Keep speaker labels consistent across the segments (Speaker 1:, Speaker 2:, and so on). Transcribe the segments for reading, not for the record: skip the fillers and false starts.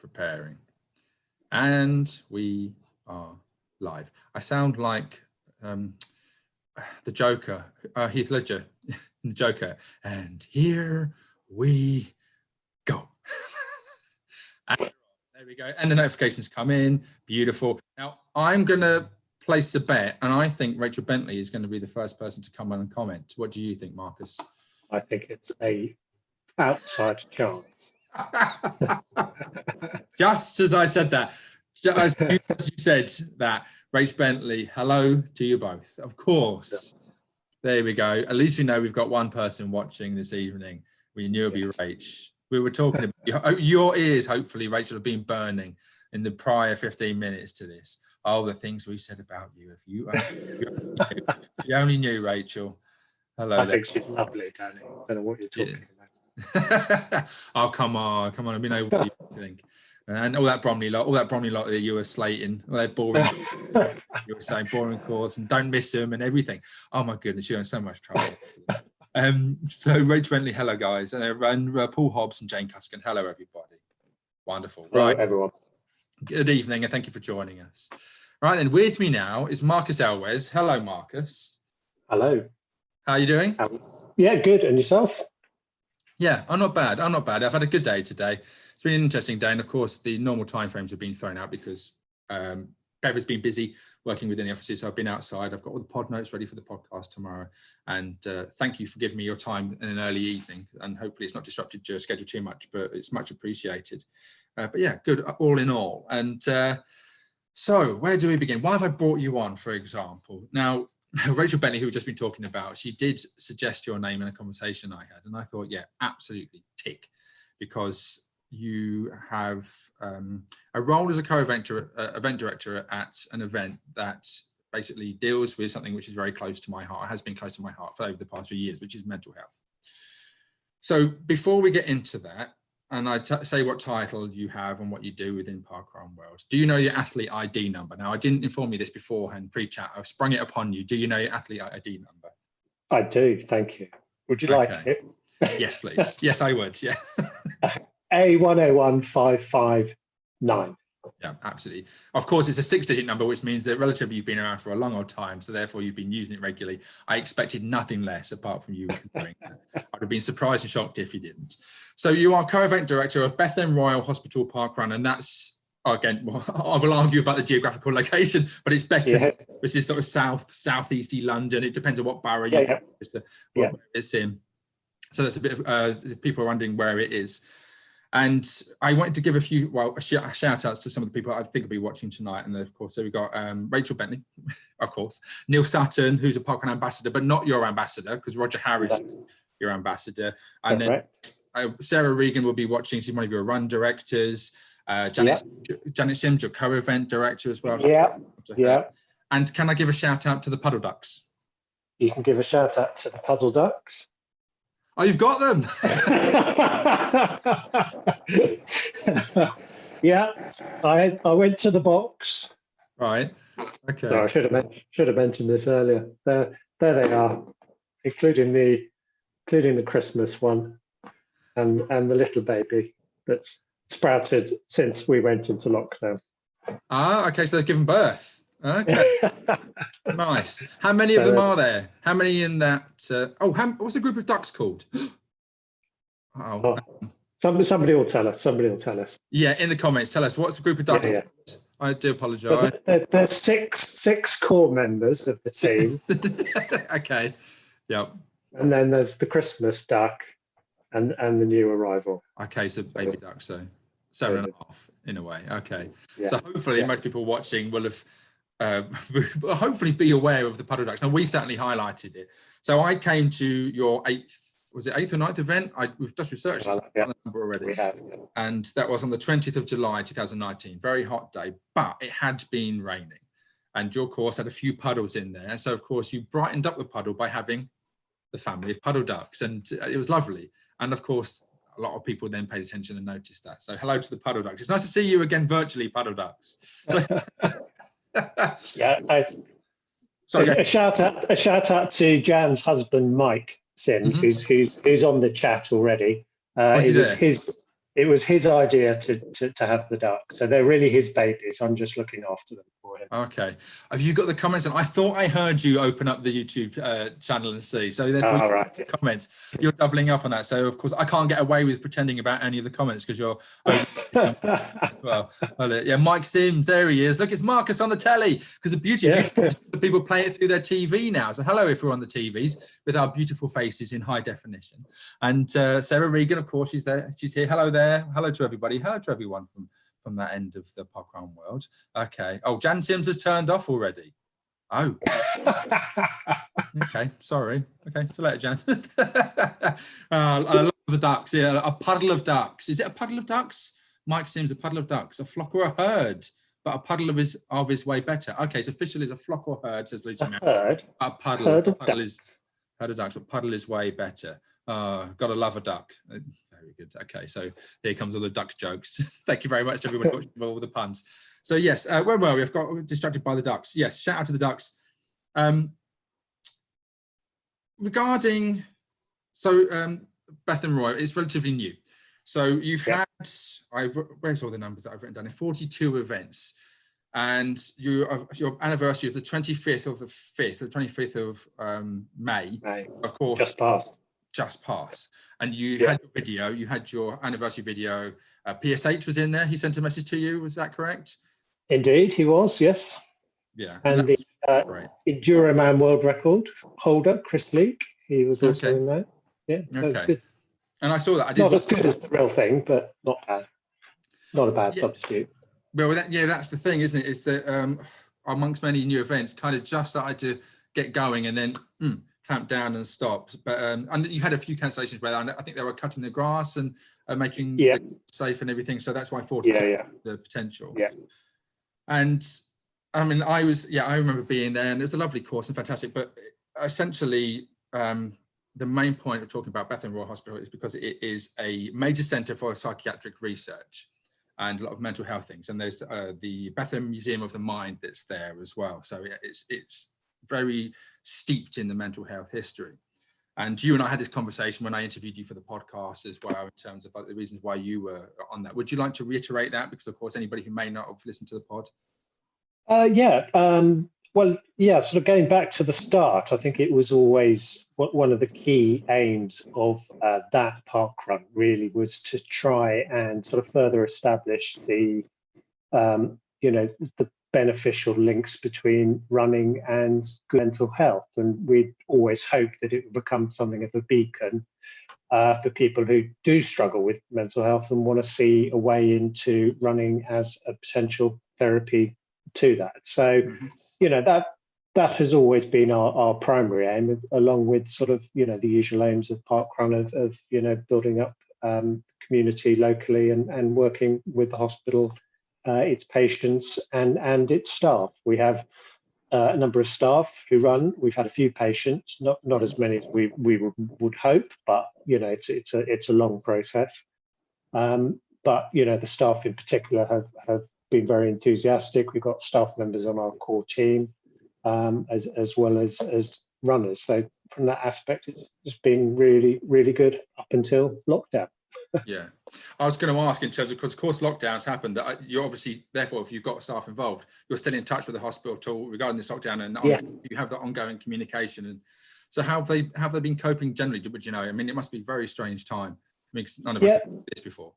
Speaker 1: preparing. And we are live. I sound like the Joker, Heath Ledger, the Joker. And here we go. And there we go. And the notifications come in. Beautiful. Now, I'm going to place a bet, and I think Rachel Bentley is going to be the first person to come on and comment. What do you think, Marcus?
Speaker 2: I think it's a outside chance.
Speaker 1: Just as I said that, as you said that, Rach Bentley, hello to you both. Of course. Yeah. There we go. At least we know we've got one person watching this evening. We knew it'd be Rach. We were talking about your ears, hopefully, Rachel, have been burning in the prior 15 minutes to this. All the things we said about you. If you only knew, Rachel. Hello.
Speaker 2: I think she's lovely, Danny. I don't know what you're talking about.
Speaker 1: Oh, come on. Let me know what you think. And all that Bromley lot that you were slating, all that boring, you were saying boring calls and don't miss them and everything. Oh my goodness, you're in so much trouble. So Rachel Bentley, hello guys, and Paul Hobbs and Jane Cuskin, hello everybody. Wonderful.
Speaker 2: Hello,
Speaker 1: right,
Speaker 2: everyone.
Speaker 1: Good evening and thank you for joining us. Right then, with me now is Marcus Elwes. Hello, Marcus.
Speaker 2: Hello.
Speaker 1: How are you doing?
Speaker 2: Yeah, good. And yourself?
Speaker 1: Yeah, I'm not bad. I've had a good day today. It's been an interesting day, and of course the normal timeframes have been thrown out because Bev has been busy working within the offices. So I've been outside. I've got all the pod notes ready for the podcast tomorrow, and thank you for giving me your time in an early evening. And hopefully it's not disrupted your schedule too much, but it's much appreciated. But yeah, good all in all. And so where do we begin? Why have I brought you on, for example? Now, Rachel Bentley, who we've just been talking about, she did suggest your name in a conversation I had, and I thought, yeah, absolutely tick, because you have a role as a event director at an event that basically deals with something which is very close to my heart, has been close to my heart for over the past few years, which is mental health. So before we get into that, and I say what title you have and what you do within Parkrun World, do you know your athlete ID number? Now, I didn't inform you this beforehand, pre-chat. I've sprung it upon you. Do you know your athlete ID number?
Speaker 2: I do, thank you. Would you like it?
Speaker 1: Yes, please. Yes, I would, yeah.
Speaker 2: A101559.
Speaker 1: Yeah, absolutely. Of course, it's a 6-digit number, which means that relatively you've been around for a long old time, so therefore you've been using it regularly. I expected nothing less apart from you doing that. I'd have been surprised and shocked if you didn't. So you are co-event director of Bethlem Royal Hospital Parkrun, and that's, again, well, I will argue about the geographical location, but it's Beckham, which is sort of southeasty London. It depends on what borough it's in. So that's a bit of, if people are wondering where it is. And I wanted to give a few, shout outs to some of the people I think will be watching tonight. And then, of course, so we've got Rachel Bentley, of course, Neil Sutton, who's a Parkrun ambassador, but not your ambassador, because Roger Harris, your ambassador. And then Sarah Regan will be watching. She's one of your run directors. Janet Sims, your co-event director as well.
Speaker 2: Yeah.
Speaker 1: And can I give a shout out to the Puddle Ducks?
Speaker 2: You can give a shout out to the Puddle Ducks.
Speaker 1: Oh, you've got them.
Speaker 2: Yeah, I went to the box.
Speaker 1: Right. Okay.
Speaker 2: No, I should have mentioned this earlier. There they are, including the Christmas one, and the little baby that's sprouted since we went into lockdown.
Speaker 1: Ah, okay. So they've given birth. Okay. Nice. How many of them are there? How many in that? What's the group of ducks called?
Speaker 2: Somebody will tell us.
Speaker 1: Yeah, in the comments, tell us what's the group of ducks. Yeah. I do apologise.
Speaker 2: There's six core members of the team.
Speaker 1: Okay. Yep.
Speaker 2: And then there's the Christmas duck, and the new arrival.
Speaker 1: Okay, so baby ducks, so 7.5 in a way. Okay. Yeah. So hopefully most people watching will have. Hopefully be aware of the Puddle Ducks. Now, we certainly highlighted it. So I came to your 8th or 9th event? We've just researched the number already.
Speaker 2: We have.
Speaker 1: And that was on the 20th of July, 2019. Very hot day, but it had been raining. And your course had a few puddles in there. So, of course, you brightened up the puddle by having the family of Puddle Ducks. And it was lovely. And, of course, a lot of people then paid attention and noticed that. So hello to the Puddle Ducks. It's nice to see you again virtually, Puddle Ducks.
Speaker 2: Yeah, a shout out to Jan's husband Mike Sims, who's on the chat already. It it was his idea to have the ducks. So they're really his babies. I'm just looking after them for him.
Speaker 1: Okay. Have you got the comments? And I thought I heard you open up the YouTube channel and see. So therefore,
Speaker 2: Right, yes.
Speaker 1: comments, you're doubling up on that. So of course, I can't get away with pretending about any of the comments because you're over as well. Yeah, Mike Sims, there he is. Look, it's Marcus on the telly, because the beauty of the people play it through their TV now. So hello, if we're on the TVs with our beautiful faces in high definition. And Sarah Regan, of course, she's there. She's here. Hello there. Hello to everybody. Hello to everyone from that end of the parkrun world. Okay. Oh, Jan Sims has turned off already. Oh. Okay. Sorry. Okay. See you later, Jan. I love the ducks. Yeah, a puddle of ducks. Is it a puddle of ducks? Mike Sims, a puddle of ducks, a flock or a herd, but a puddle of is way better. Okay, so official is a flock or herd, says Lucy Mouse. A puddle.
Speaker 2: Herd of
Speaker 1: ducks. A puddle is way better. Gotta love a duck. Very good. Okay, so here comes all the duck jokes. Thank you very much, everybody, watching all the puns. So yes, where were we? I've got distracted by the ducks. Yes, shout out to the ducks. Regarding, Bethlem Royal, it's relatively new. So you've had, where's all the numbers that I've written down here? 42 events, and your anniversary is the 25th of the 5th, the 25th of May, of course. Just passed. And you had your video, you had your anniversary video. PSH was in there. He sent a message to you. Was that correct?
Speaker 2: Indeed, he was, yes.
Speaker 1: Yeah.
Speaker 2: And the Enduroman world record holder, Chris Leake, he was also in there. Yeah.
Speaker 1: Okay.
Speaker 2: Good.
Speaker 1: And I saw that.
Speaker 2: Not as good as the real thing, but not bad. Not a bad substitute.
Speaker 1: Well, that's the thing, isn't it? Is that amongst many new events, kind of just started to get going and then clamp down and stopped. But and you had a few cancellations where I think they were cutting the grass and making it safe and everything. So that's why 42 the potential. Yeah. And I mean, I remember being there, and it was a lovely course and fantastic. But essentially, the main point of talking about Bethlem Royal Hospital is because it is a major centre for psychiatric research and a lot of mental health things. And there's the Bethlem Museum of the Mind that's there as well. So it's very steeped in the mental health history. And you and I had this conversation when I interviewed you for the podcast as well, in terms of the reasons why you were on that. Would you like to reiterate that? Because of course, anybody who may not have listened to the pod. Sort of going back to the start, I think it was always one of the key aims of that parkrun really was to try and sort of further establish the beneficial links between running and good mental health. And we'd always hoped that it would become something of a beacon for people who do struggle with mental health and want to see a way into running as a potential therapy to that. So, that has always been our primary aim, along with sort of, the usual aims of parkrun of building up community locally and working with the hospital, its patients and its staff. We have a number of staff who run. We've had a few patients, not as many as we would hope, but it's a long process. But the staff in particular have been very enthusiastic. We've got staff members on our core team, as well as runners. So from that aspect, it's been really, really good up until lockdown. Yeah, I was going to ask in terms of, because of course lockdowns happened, that you're obviously, therefore, if you've got staff involved, you're still in touch with the hospital regarding this lockdown, and you have that ongoing communication. And so how have they been coping generally? Would you know? I mean, it must be a very strange time. I mean, none of us have done this before.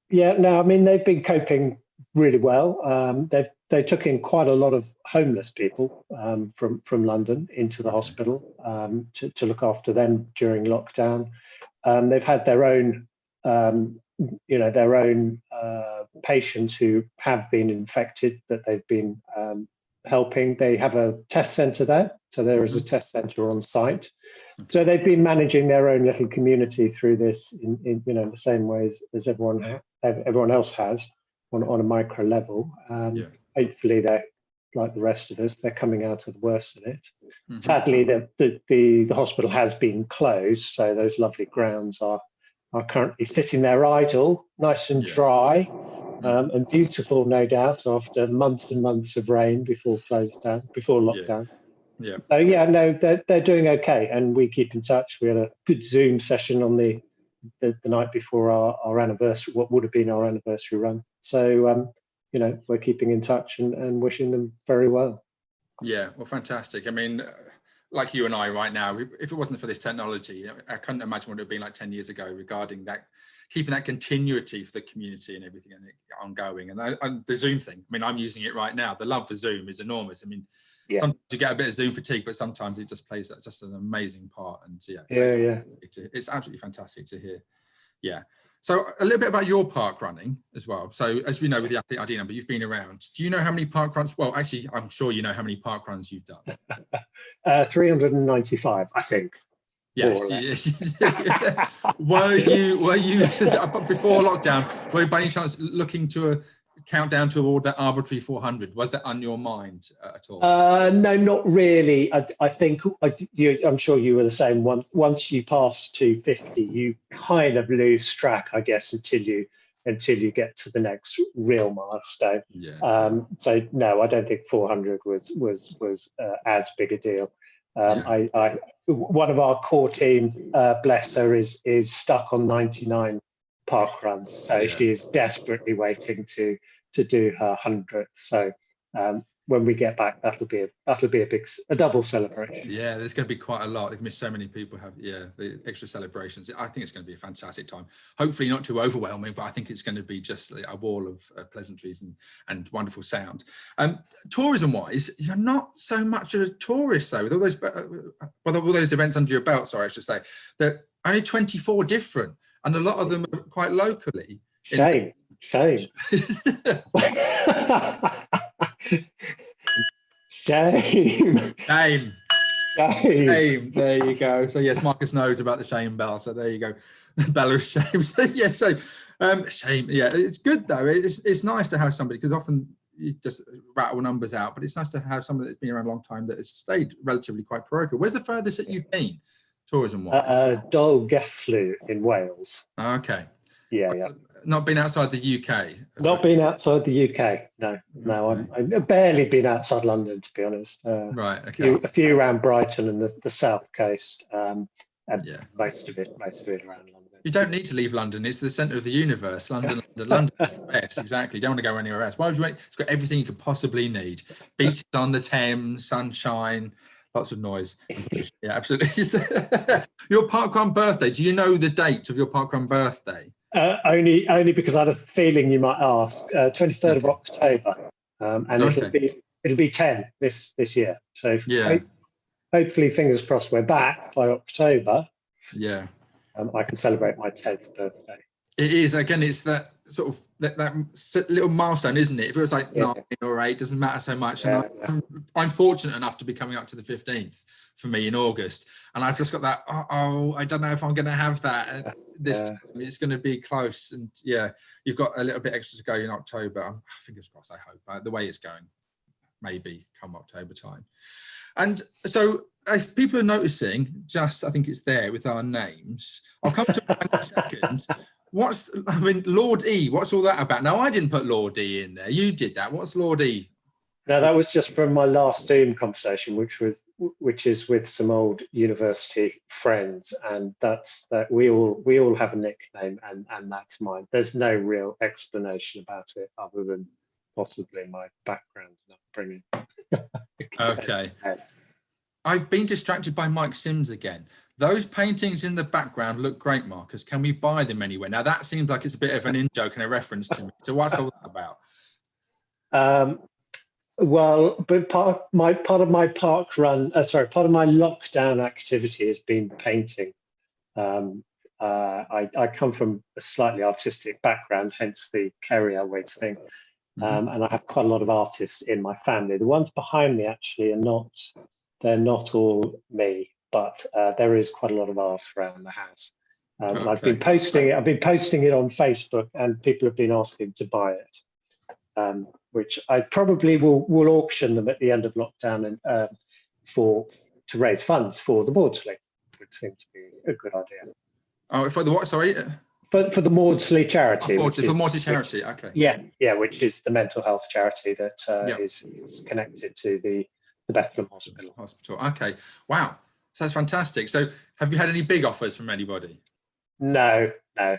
Speaker 1: Yeah, no, I mean, they've been coping really well. They took in quite a lot of homeless people from London into the hospital to look after them during lockdown. They've had their own patients who have been infected that they've been helping. They have a test centre there, so there is a test centre on site. So they've been managing their own little community through this in the same ways as everyone else has on a micro level. Hopefully they're like the rest of us, they're coming out of the worst of it. Sadly, the hospital has been closed, so those lovely grounds are currently sitting there idle, nice and dry, and beautiful, no doubt, after months and months of rain before lockdown. So they're doing okay, and we keep in touch. We had a good Zoom session on the
Speaker 2: the night before our anniversary, what would have been our anniversary run. So, you know, we're keeping in touch and wishing them very well.
Speaker 1: Yeah, well, fantastic. I mean, like you and I right now, if it wasn't for this technology, I couldn't imagine what it would have been like 10 years ago regarding that, keeping that continuity for the community and everything and it ongoing. And the Zoom thing, I mean, I'm using it right now. The love for Zoom is enormous. I mean,
Speaker 2: Yeah.
Speaker 1: sometimes you get a bit of Zoom fatigue, but sometimes it just plays that just an amazing part. And it's absolutely fantastic to hear. Yeah. So a little bit about your park running as well. So as we know with the athlete ID number, you've been around. Do you know how many park runs? Well, actually, I'm sure you know how many park runs you've done.
Speaker 2: 395, I think.
Speaker 1: Yes. Were you before lockdown? Were you by any chance looking to count down toward that arbitrary 400? Was that on your mind at all?
Speaker 2: No, not really. I think I'm sure you were the same. Once you pass 250, you kind of lose track, I guess, until you get to the next real milestone.
Speaker 1: Yeah.
Speaker 2: So no, I don't think 400 was as big a deal. One of our core team, bless her, is stuck on 99 park runs. So she is desperately waiting to do her 100th. So when we get back, that'll be a double celebration.
Speaker 1: Yeah, there's going to be quite a lot. So many people have the extra celebrations. I think it's going to be a fantastic time. Hopefully not too overwhelming, but I think it's going to be just a wall of pleasantries and wonderful sound. Tourism wise, you're not so much a tourist though, with all those events under your belt. Sorry, I should say that only 24 different, and a lot of them are quite locally.
Speaker 2: Shame. Shame.
Speaker 1: There you go. So yes, Marcus knows about the shame bell. So there you go. Bell of shame. So yeah, shame. Shame. Yeah, it's good though. It's nice to have somebody, because often you just rattle numbers out, but it's nice to have somebody that's been around a long time that has stayed relatively quite parochial. Where's the furthest that you've been, tourism wise?
Speaker 2: Dolgellau in Wales.
Speaker 1: Okay.
Speaker 2: Yeah.
Speaker 1: Not been outside the UK.
Speaker 2: Not been outside the UK. No. I've barely been outside London, to be honest.
Speaker 1: Right. Okay.
Speaker 2: A few around Brighton and the south coast, and most of it around London.
Speaker 1: You don't need to leave London. It's the centre of the universe. London is the best. Exactly. You don't want to go anywhere else. Why would you want? It's got everything you could possibly need. Beaches on the Thames, sunshine, lots of noise. Yeah, absolutely. Your parkrun birthday. Do you know the date of your parkrun birthday?
Speaker 2: Only because I had a feeling you might ask. 23rd of October, and it'll be 10 this year. So hopefully, fingers crossed, we're back by October.
Speaker 1: Yeah.
Speaker 2: I can celebrate my 10th birthday.
Speaker 1: It is, again, it's that sort of that little milestone, isn't it? If it was like 9 or 8, doesn't matter so much. And I'm fortunate enough to be coming up to the 15th for me in August, and I've just got that. I don't know if I'm going to have that this time. It's going to be close, and you've got a little bit extra to go in October. Fingers crossed. I hope the way it's going, maybe come October time. And so if people are noticing, I think it's there with our names. I'll come to it in a second. Lord E, what's all that about? Now, I didn't put Lord E in there. You did that. What's Lord E?
Speaker 2: No, that was just from my last Zoom conversation, which is with some old university friends, and that's that we all have a nickname, and that's mine. There's no real explanation about it other than possibly my background and upbringing.
Speaker 1: Okay. I've been distracted by Mike Sims again. Those paintings in the background look great, Marcus. Can we buy them anywhere? Now that seems like it's a bit of an in-joke and a reference to me. So what's all that about?
Speaker 2: Well, but part of my lockdown activity has been painting. I come from a slightly artistic background, hence the Cary Elwes thing. And I have quite a lot of artists in my family. The ones behind me actually they're not all me, but there is quite a lot of art around the house. And I've been posting it on Facebook, and people have been asking to buy it, which I probably will auction them at the end of lockdown and to raise funds for the Maudsley, which seems to be a good idea.
Speaker 1: Oh, for the what? Sorry.
Speaker 2: For the Maudsley charity.
Speaker 1: For Maudsley charity, okay.
Speaker 2: Yeah, which is the mental health charity that is connected to the Bethlem Hospital.
Speaker 1: Okay, wow, so that's fantastic. So have you had any big offers from anybody?
Speaker 2: No, no.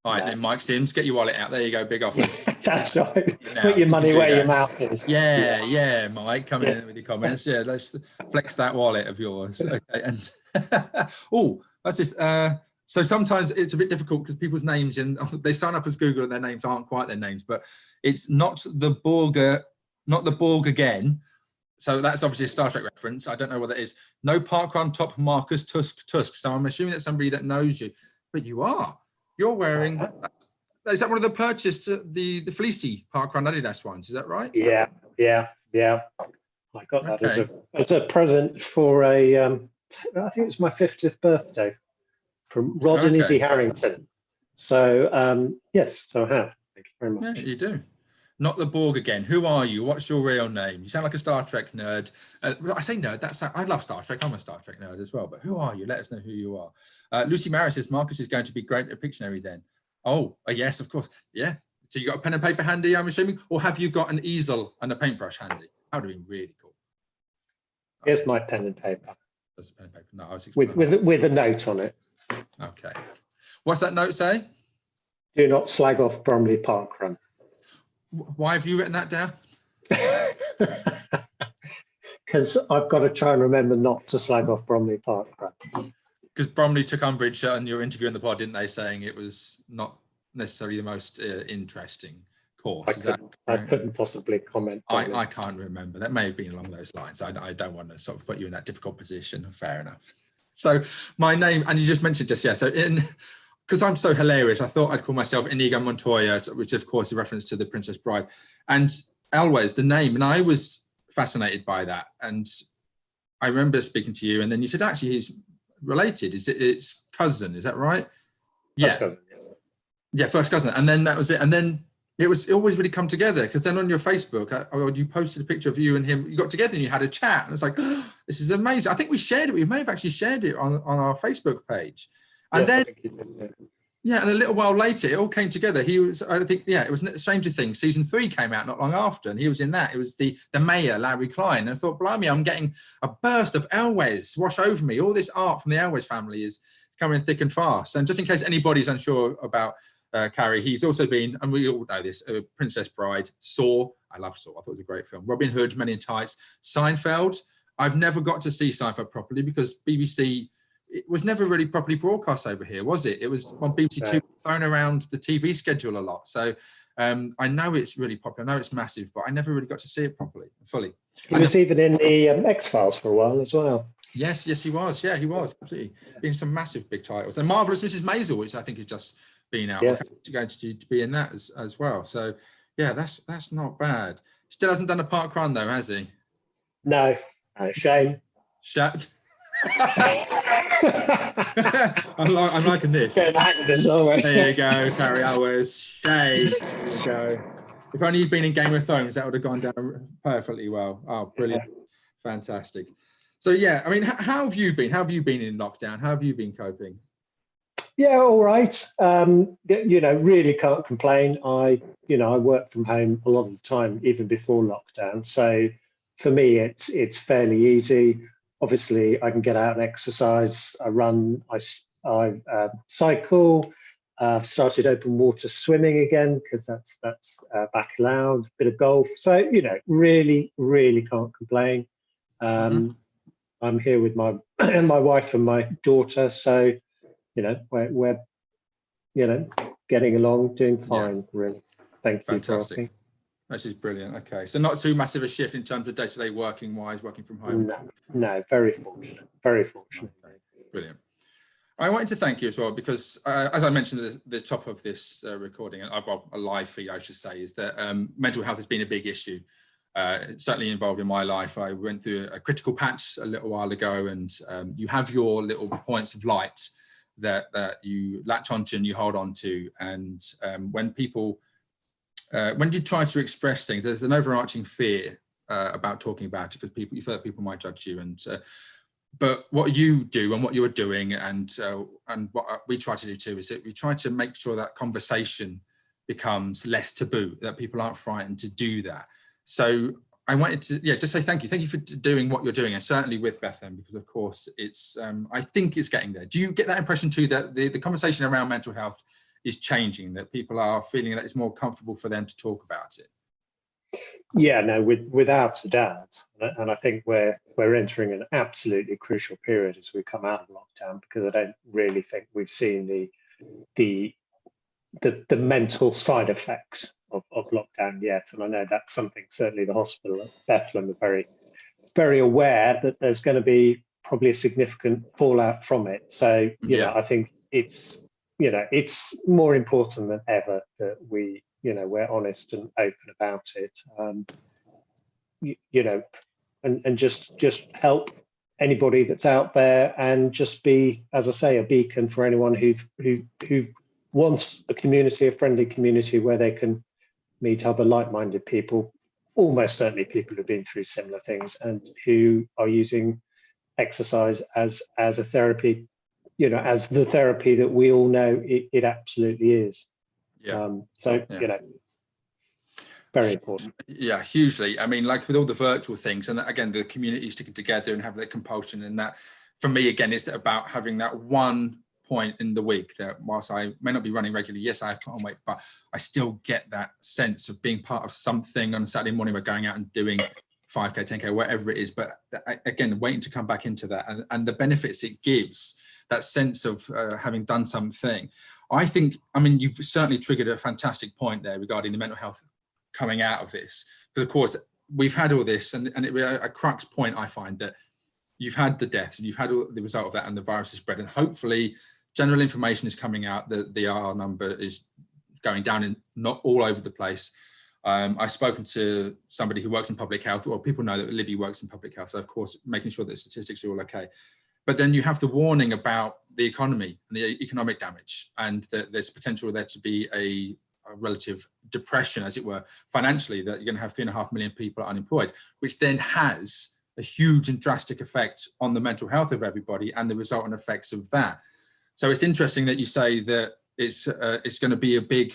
Speaker 1: All right,
Speaker 2: No.
Speaker 1: then, Mike Sims, get your wallet out. There you go, big offer.
Speaker 2: That's right.
Speaker 1: Now,
Speaker 2: Put your
Speaker 1: you
Speaker 2: money
Speaker 1: can do
Speaker 2: where your
Speaker 1: that.
Speaker 2: mouth is.
Speaker 1: Yeah, Mike, come
Speaker 2: Yeah.
Speaker 1: in with your comments. Yeah, let's flex that wallet of yours. Okay, and oh, that's this. So sometimes it's a bit difficult because people's names, and they sign up as Google and their names aren't quite their names, but it's not the Borg again. So that's obviously a Star Trek reference. I don't know what that is. No parkrun top Marcus Tusk. So I'm assuming that's somebody that knows you, but you are. You're wearing. Is that one of the purchased the fleecy parkrun Adidas ones? Is that right?
Speaker 2: Yeah. I got that
Speaker 1: Okay.
Speaker 2: as a present for a. I think it was my 50th birthday from Rod and Izzy Harrington. So yes, so I have. Thank you very much.
Speaker 1: Yeah, you do. Not the Borg again. Who are you? What's your real name? You sound like a Star Trek nerd. I say nerd. I love Star Trek. I'm a Star Trek nerd as well. But who are you? Let us know who you are. Lucy Mara says Marcus is going to be great at Pictionary then. Oh, yes, of course. Yeah. So you got a pen and paper handy, I'm assuming, or have you got an easel and a paintbrush handy? That would have been really cool.
Speaker 2: Here's my pen and paper.
Speaker 1: That's a pen and paper. No, I was
Speaker 2: with a note on it.
Speaker 1: Okay. What's that note say?
Speaker 2: Do not slag off Bromley Parkrun.
Speaker 1: Why have you written that down?
Speaker 2: Because I've got to try and remember not to slag off Bromley Parkrun.
Speaker 1: Because Bromley took umbrage on your interview in the pod, didn't they, saying it was not necessarily the most interesting course.
Speaker 2: I couldn't possibly comment.
Speaker 1: I can't remember. That may have been along those lines. I don't want to sort of put you in that difficult position. Fair enough. So my name, and you just mentioned just, yeah, so because I'm so hilarious, I thought I'd call myself Inigo Montoya, which of course is a reference to the Princess Bride. And Elwes, the name, and I was fascinated by that. And I remember speaking to you, and then you said, actually, he's related. It's cousin, is that right? Yeah.
Speaker 2: Cousin.
Speaker 1: Yeah, first cousin. And then that was it. And then it always really come together, because then on your Facebook, you posted a picture of you and him. You got together and you had a chat. And it's like, oh, this is amazing. I think we shared it. We may have actually shared it on our Facebook page. And
Speaker 2: yes,
Speaker 1: then, yeah, and a little while later, it all came together. He was, I think, yeah, it was Stranger Things. Season 3 came out not long after, and he was in that. It was the mayor, Larry Klein. And I thought, blimey, I'm getting a burst of Elwes wash over me. All this art from the Elwes family is coming thick and fast. And just in case anybody's unsure about Cary, he's also been, and we all know this, Princess Bride, Saw. I love Saw. I thought it was a great film. Robin Hood, Men in Tights, Seinfeld. I've never got to see Seinfeld properly because BBC, it was never really properly broadcast over here, was it? It was on BBC Two, thrown around the TV schedule a lot. So I know it's really popular. I know it's massive, but I never really got to see it properly, fully.
Speaker 2: He was even in the X-Files for a while as well.
Speaker 1: Yes, he was. Yeah, he was. Absolutely. Been some massive big titles. And Marvelous Mrs. Maisel, which I think has just been out.
Speaker 2: Yes.
Speaker 1: Going to be in that as well. So yeah, that's not bad. Still hasn't done a parkrun though, has he?
Speaker 2: No, shame.
Speaker 1: I'm liking this. There you go, Cary Elwes. Shame. There you go. If only you'd been in Game of Thrones, that would have gone down perfectly well. Oh, brilliant. Yeah. Fantastic. So yeah, I mean, how have you been? How have you been in lockdown? How have you been coping?
Speaker 2: Yeah, all right. Really can't complain. I work from home a lot of the time, even before lockdown. So for me, it's fairly easy. Obviously, I can get out and exercise. I run. I cycle. I've started open water swimming again because that's back allowed. Bit of golf. So really can't complain. I'm here with my wife and my daughter. So we're getting along, doing fine. Really. Thank you.
Speaker 1: Fantastic.
Speaker 2: For asking.
Speaker 1: This is brilliant. Okay, so not too massive a shift in terms of day-to-day working from home.
Speaker 2: No, very fortunate. Very fortunate.
Speaker 1: Okay. Brilliant. I wanted to thank you as well because, as I mentioned at the top of this recording, a live feed, I should say, is that mental health has been a big issue. Certainly involved in my life. I went through a critical patch a little while ago, and you have your little points of light that you latch onto and you hold on to. And when you try to express things, there's an overarching fear about talking about it because you feel that people might judge you. And but what you do and what you're doing, and what we try to do too, is that we try to make sure that conversation becomes less taboo, that people aren't frightened to do that. So I wanted to, just say thank you. Thank you for doing what you're doing, and certainly with Bethlem, because of course it's, I think it's getting there. Do you get that impression too, that the conversation around mental health is changing, that people are feeling that it's more comfortable for them to talk about it?
Speaker 2: Yeah, no, without a doubt. And I think we're entering an absolutely crucial period as we come out of lockdown, because I don't really think we've seen the mental side effects of lockdown yet. And I know that's something certainly the hospital at Bethlem are very, very aware that there's going to be probably a significant fallout from it. So, I think it's more important than ever that we're honest and open about it. And just help anybody that's out there, and just be, as I say, a beacon for anyone who wants a friendly community where they can meet other like-minded people, almost certainly people who've been through similar things and who are using exercise as a therapy, as the therapy that we all know it absolutely is. Very important.
Speaker 1: Yeah, hugely. I mean, like with all the virtual things, and again, the community sticking together and have that compulsion, and that, for me, again, it's about having that one point in the week that, whilst I may not be running regularly, yes, I have put on weight, but I still get that sense of being part of something. On a Saturday morning, we're going out and doing 5K, 10K, whatever it is. But again, waiting to come back into that, and the benefits it gives, that sense of having done something. I think, you've certainly triggered a fantastic point there regarding the mental health coming out of this, because of course we've had all this, and a crux point, I find, that you've had the deaths and you've had all the result of that, and the virus is spread, and hopefully general information is coming out that the R number is going down, and not all over the place. I've spoken to somebody who works in public health, or people know that Libby works in public health, so of course making sure that statistics are all okay. But then you have the warning about the economy and the economic damage, and that there's potential there to be a relative depression, as it were, financially, that you're going to have 3.5 million people unemployed, which then has a huge and drastic effect on the mental health of everybody and the resultant effects of that. So it's interesting that you say that it's going to be a big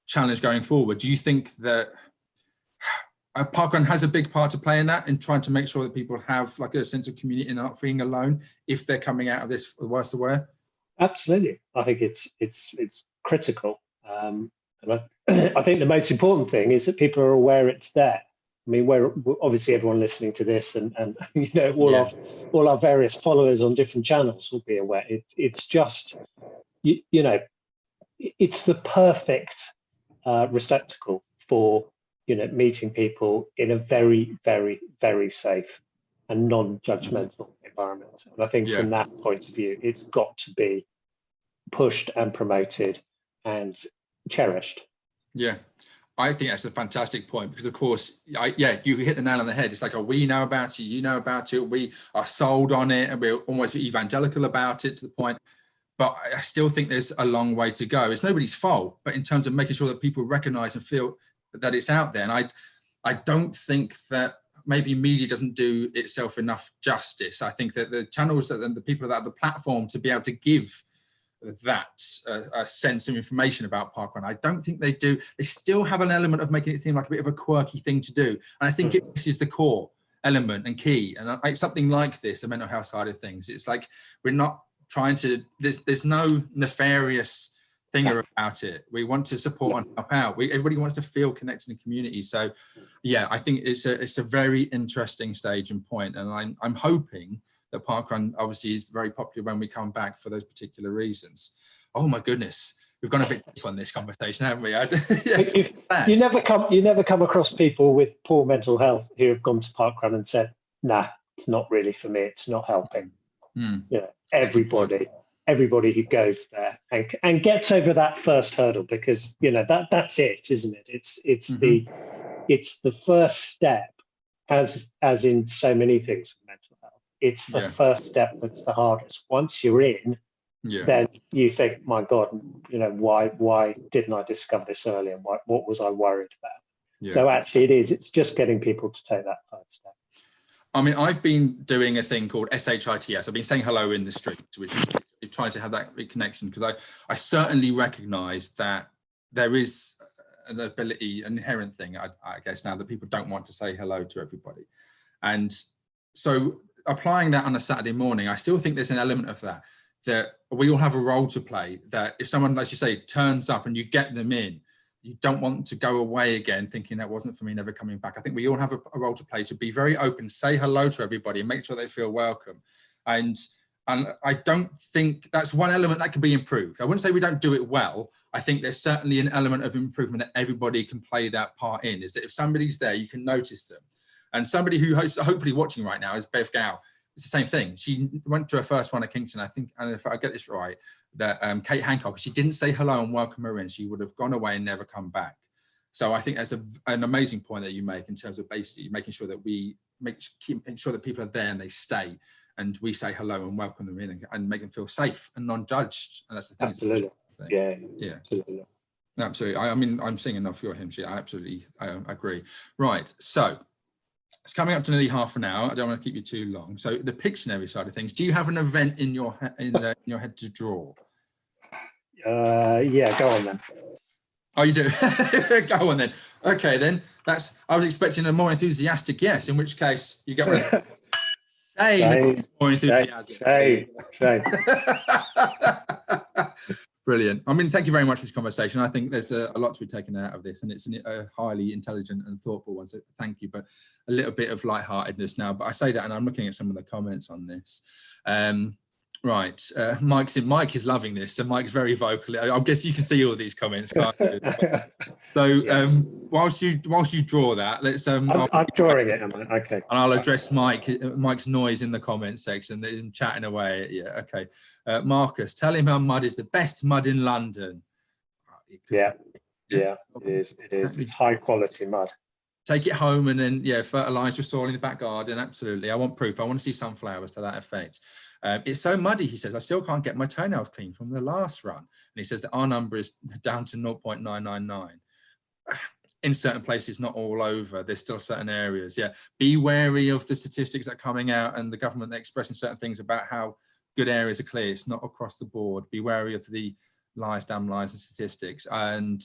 Speaker 1: challenge going forward. Do you think that parkrun has a big part to play in that, in trying to make sure that people have like a sense of community and not feeling alone if they're coming out of this the worst aware?
Speaker 2: Absolutely. I think it's critical. And I think the most important thing is that people are aware it's there. I mean, we're obviously, everyone listening to this, and all our various followers on different channels will be aware. It's just, it's the perfect receptacle for meeting people in a very, very, very safe and non-judgmental environment. And I think from that point of view, it's got to be pushed and promoted and cherished.
Speaker 1: Yeah, I think that's a fantastic point, because of course, you hit the nail on the head. It's like, we know about it, you know about it, we are sold on it, and we're almost evangelical about it to the point. But I still think there's a long way to go. It's nobody's fault, but in terms of making sure that people recognize and feel that it's out there. And I don't think that maybe media doesn't do itself enough justice. I think that the channels and the people that have the platform to be able to give that a sense of information about parkrun, I don't think they do. They still have an element of making it seem like a bit of a quirky thing to do. And I think this is the core element and key. And like something like this, the mental health side of things, it's like we're not trying to, there's no nefarious thing about it. We want to support and help out. Everybody wants to feel connected in community. So yeah, I think it's a very interesting stage and point. And I'm hoping that parkrun obviously is very popular when we come back for those particular reasons. Oh my goodness, we've gone a bit deep on this conversation, haven't we?
Speaker 2: You never come across people with poor mental health who have gone to parkrun and said, nah, it's not really for me, it's not helping. Everybody who goes there and gets over that first hurdle, because that's it, isn't it? It's the first step, as in so many things with mental health. It's the first step that's the hardest. Once you're in, then you think, my God, why didn't I discover this earlier? What was I worried about? So actually it's just getting people to take that first step.
Speaker 1: I mean, I've been doing a thing called SHITS. I've been saying hello in the streets, which is trying to have that connection, because I certainly recognise that there is an ability, an inherent thing, I guess now, that people don't want to say hello to everybody. And so applying that on a Saturday morning, I still think there's an element of that we all have a role to play, that if someone, as you say, turns up and you get them in, you don't want to go away again thinking that wasn't for me, never coming back. I think we all have a role to play, to be very open, say hello to everybody and make sure they feel welcome. And I don't think that's one element that can be improved. I wouldn't say we don't do it well. I think there's certainly an element of improvement that everybody can play that part in, is that if somebody's there, you can notice them. And somebody who hosts, hopefully watching right now, is Bev Gow. It's the same thing. She went to her first one at Kingston, I think, and if I get this right, that Kate Hancock, she didn't say hello and welcome her in, she would have gone away and never come back. So I think that's an amazing point that you make, in terms of basically making sure that we keep sure that people are there and they stay, and we say hello and welcome them in and make them feel safe and non-judged. And that's the thing.
Speaker 2: Absolutely. Yeah. Absolutely.
Speaker 1: Absolutely. I mean, I'm seeing enough of your hymns. Yeah, I absolutely agree. Right. So it's coming up to nearly half an hour. I don't want to keep you too long. So the Pictionary side of things, do you have an event in your head to draw?
Speaker 2: Yeah, go on then.
Speaker 1: Oh, you do? Go on then. Okay, then. I was expecting a more enthusiastic yes, in which case you get rid of more enthusiasm. Shame. Brilliant. I mean, thank you very much for this conversation. I think there's a lot to be taken out of this, and it's a highly intelligent and thoughtful one. So thank you. But a little bit of lightheartedness now. But I say that, and I'm looking at some of the comments on this. Right, Mike is loving this, so Mike's very vocal. I guess you can see all these comments, can't you? So yes. whilst you draw that, let's I'm
Speaker 2: drawing it, am I? Okay.
Speaker 1: And I'll address Mike's noise in the comments section. They're chatting away. Yeah, okay. Marcus, tell him how mud is the best mud in London.
Speaker 2: Yeah, it is. It's high quality mud.
Speaker 1: Take it home and then fertilise your soil in the back garden. Absolutely, I want proof. I want to see sunflowers to that effect. It's so muddy, he says, I still can't get my toenails clean from the last run. And he says that our number is down to 0.999. In certain places, not all over. There's still certain areas. Yeah, be wary of the statistics that are coming out and the government expressing certain things about how good areas are clear. It's not across the board. Be wary of the lies, damn lies and statistiks. And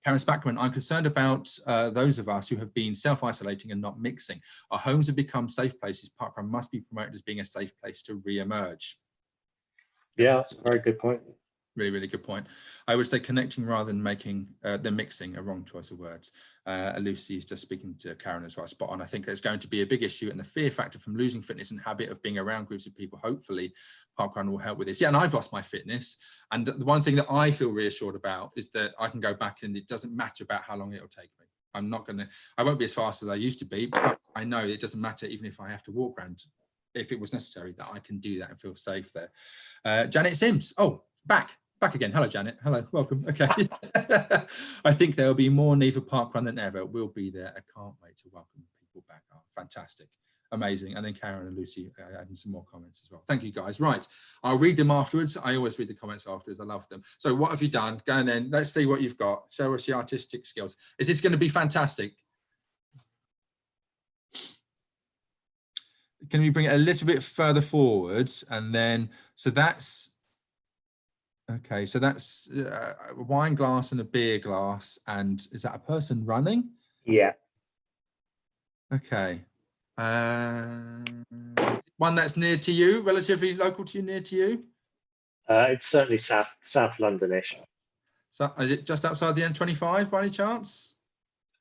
Speaker 1: Karen Spackman, I'm concerned about those of us who have been self-isolating and not mixing. Our homes have become safe places. Parkrun must be promoted as being a safe place to re-emerge.
Speaker 2: Yeah, that's a very good point.
Speaker 1: Really, really good point. I would say connecting rather than making than mixing, a wrong choice of words. Lucy is just speaking to Karen as well, spot on. I think there's going to be a big issue, and the fear factor from losing fitness and habit of being around groups of people, hopefully Parkrun will help with this. Yeah, and I've lost my fitness. And the one thing that I feel reassured about is that I can go back and it doesn't matter about how long it'll take me. I won't be as fast as I used to be, but I know it doesn't matter even if I have to walk around, if it was necessary, that I can do that and feel safe there. Janet Sims, back again. Hello, Janet. Hello, welcome. Okay. I think there'll be more need for Parkrun than ever. We'll be there. I can't wait to welcome people back. Oh, fantastic. Amazing. And then Karen and Lucy adding some more comments as well. Thank you, guys. Right. I'll read them afterwards. I always read the comments afterwards. I love them. So what have you done? Go and then let's see what you've got. Show us your artistic skills. Is this going to be fantastic? Can we bring it a little bit further forwards? And then, so that's, okay, so that's a wine glass and a beer glass. And is that a person running?
Speaker 2: Yeah.
Speaker 1: Okay. One that's near to you, relatively local to you, near to you?
Speaker 2: It's certainly South Londonish.
Speaker 1: So is it just outside the M25 by any chance?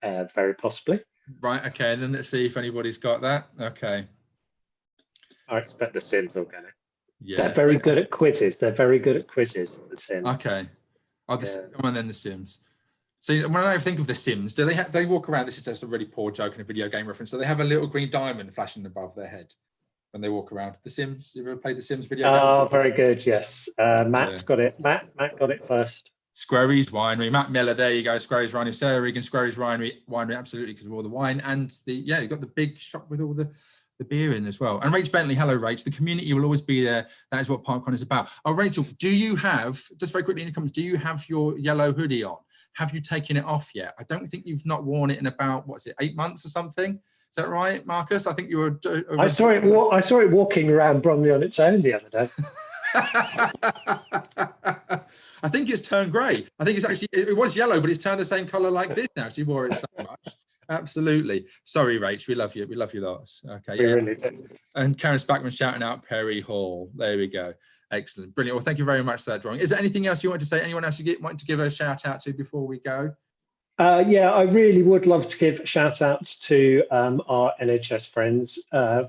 Speaker 2: Very possibly.
Speaker 1: Right, okay, and then let's see if anybody's got that. Okay.
Speaker 2: I expect the Sims will get it.
Speaker 1: Yeah.
Speaker 2: They're very good at quizzes. The Sims.
Speaker 1: Okay. Come on then, the Sims. So when I think of the Sims, do they walk around? This is just a really poor joke in a video game reference. So they have a little green diamond flashing above their head when they walk around. The Sims, you ever played the Sims video game?
Speaker 2: Oh, very good. Yes. Matt's got it. Matt got it first.
Speaker 1: Squary's Winery, Matt Miller, there you go. Squary's Winery, Sarah Regan, Squary's Winery, absolutely, because of all the wine and you've got the big shop with all the beer in as well. And Rach Bentley, hello Rach, the community will always be there. That is what Parkrun is about. Oh, Rachel, do you have, just very quickly in the comments, do you have your yellow hoodie on? Have you taken it off yet? I don't think you've not worn it in about, 8 months or something? Is that right, Marcus? I think you were...
Speaker 2: I saw it walking around Bromley on its own the other day.
Speaker 1: I think it's turned grey. I think it's actually, it was yellow, but it's turned the same colour like this now. She wore it so much. Absolutely. Sorry, Rach, we love you. We love you lots. Okay.
Speaker 2: We
Speaker 1: Yeah.
Speaker 2: really do.
Speaker 1: And Karen Spackman shouting out Perry Hall. There we go. Excellent. Brilliant. Well, thank you very much for that drawing. Is there anything else you want to say? Anyone else you want to give a shout out to before we go?
Speaker 2: Yeah, I really would love to give shout outs to our NHS friends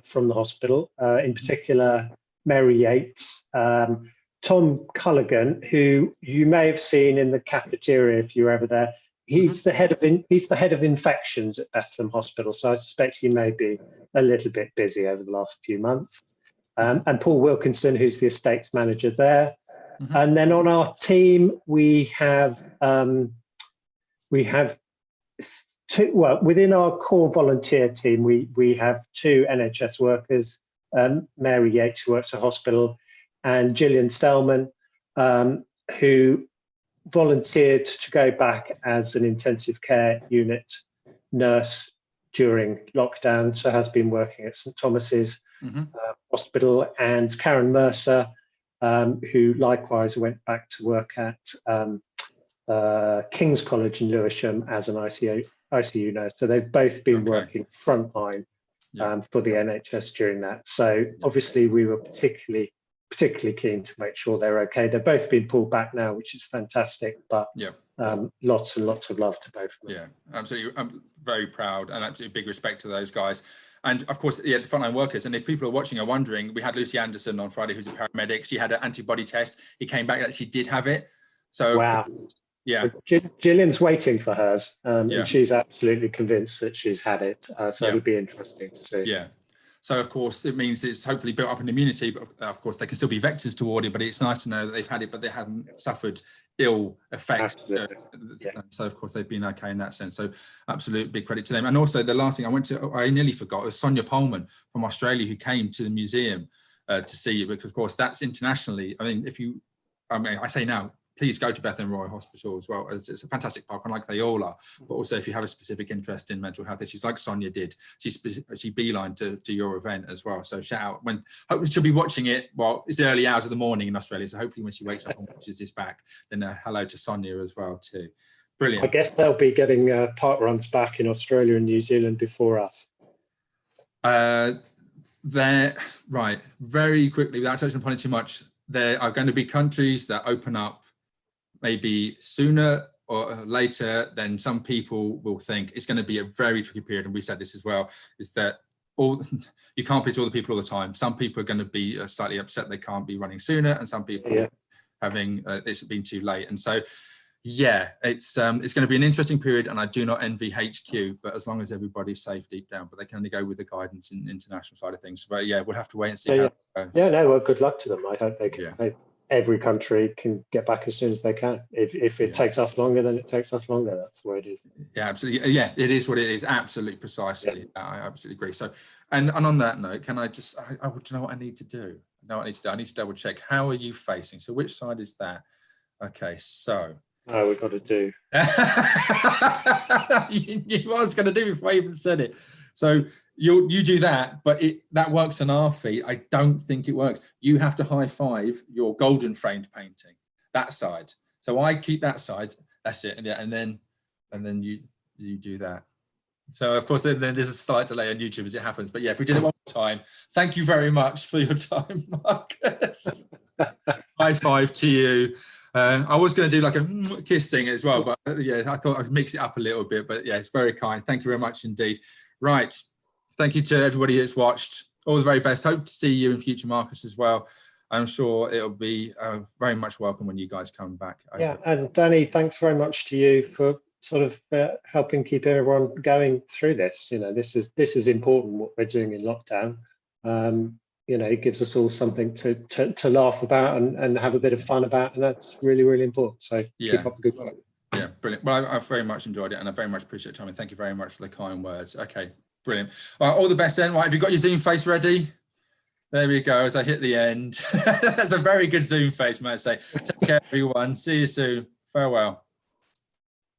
Speaker 2: from the hospital, in particular, Mary Yates, Tom Culligan, who you may have seen in the cafeteria if you were ever there. He's the head of infections at Bethlem Hospital, so I suspect he may be a little bit busy over the last few months. And Paul Wilkinson, who's the estates manager there. And then on our team, we have two. Well, within our core volunteer team, we have two NHS workers, Mary Yates, who works at hospital, and Gillian Stellman, who volunteered to go back as an intensive care unit nurse during lockdown, so has been working at St Thomas's Hospital, and Karen Mercer, who likewise went back to work at King's College in Lewisham as an ICU nurse. So they've both been working frontline for the NHS during that. So obviously we were particularly keen to make sure they're okay. They've both been pulled back now, which is fantastic, but lots and lots of love to both of them.
Speaker 1: Yeah, absolutely. I'm very proud and absolutely big respect to those guys. And of course, the frontline workers. And if people are watching are wondering, we had Lucy Anderson on Friday, who's a paramedic. She had an antibody test. He came back that she did have it. So
Speaker 2: wow.
Speaker 1: Yeah.
Speaker 2: Gillian's waiting for hers, and she's absolutely convinced that she's had it. So it'll be interesting to see.
Speaker 1: Yeah. So of course it means it's hopefully built up an immunity, but of course they can still be vectors toward it. But it's nice to know that they've had it, but they haven't suffered ill effects. So of course they've been okay in that sense. So absolute big credit to them. And also the last thing I nearly forgot was Sonia Pullman from Australia, who came to the museum to see it, because of course that's internationally. I mean, I say now, please go to Bethlem Royal Hospital as well. It's a fantastic parkrun, like they all are. But also, if you have a specific interest in mental health issues, like Sonia did, she beelined to your event as well. So shout out. Hopefully she'll be watching it. Well, it's the early hours of the morning in Australia, so hopefully when she wakes up and watches this back, then hello to Sonia as well too. Brilliant.
Speaker 2: I guess they'll be getting parkruns back in Australia and New Zealand before us.
Speaker 1: They're right. Very quickly, without touching upon it too much, there are going to be countries that open up maybe sooner or later than some people will think. It's going to be a very tricky period, and we said this as well, is that you can't please all the people all the time. Some people are going to be slightly upset they can't be running sooner, and some people having it's been too late. And so it's going to be an interesting period, and I do not envy HQ, but as long as everybody's safe deep down, but they can only go with the guidance in international side of things. But we'll have to wait and see how it goes.
Speaker 2: Well, good luck to them. I hope they can. Every country can get back as soon as they can. If it takes us longer, then it takes us longer. That's the way it is. Yeah,
Speaker 1: absolutely. Yeah, it is what it is. Absolutely, precisely. Yeah. I absolutely agree. So, and on that note, can I just? I do you know what I need to do? I need to double check. How are you facing? So, which side is that? Okay, so.
Speaker 2: Oh, we've got to do.
Speaker 1: You knew what I was going to do before I even said it. So. You do that, but that works on our feet. I don't think it works. You have to high five your golden framed painting, that side. So I keep that side. That's it. And then you do that. So of course then there's a slight delay on YouTube as it happens. But if we did it one more time, thank you very much for your time, Marcus. High five to you. I was going to do like a kiss thing as well, but I thought I'd mix it up a little bit. But it's very kind. Thank you very much indeed. Right. Thank you to everybody that's watched. All the very best. Hope to see you in future, Marcus, as well. I'm sure it'll be very much welcome when you guys come back.
Speaker 2: And Danny, thanks very much to you for sort of helping keep everyone going through this. This is important what we're doing in lockdown. It gives us all something to laugh about and have a bit of fun about, and that's really, really important. So keep up the good work.
Speaker 1: Yeah, brilliant. Well, I've very much enjoyed it, and I very much appreciate your time. And thank you very much for the kind words. Okay. Brilliant. All the best then. Right, have you got your Zoom face ready? There we go, as I hit the end. That's a very good Zoom face, may I say. Take care, everyone. See you soon. Farewell.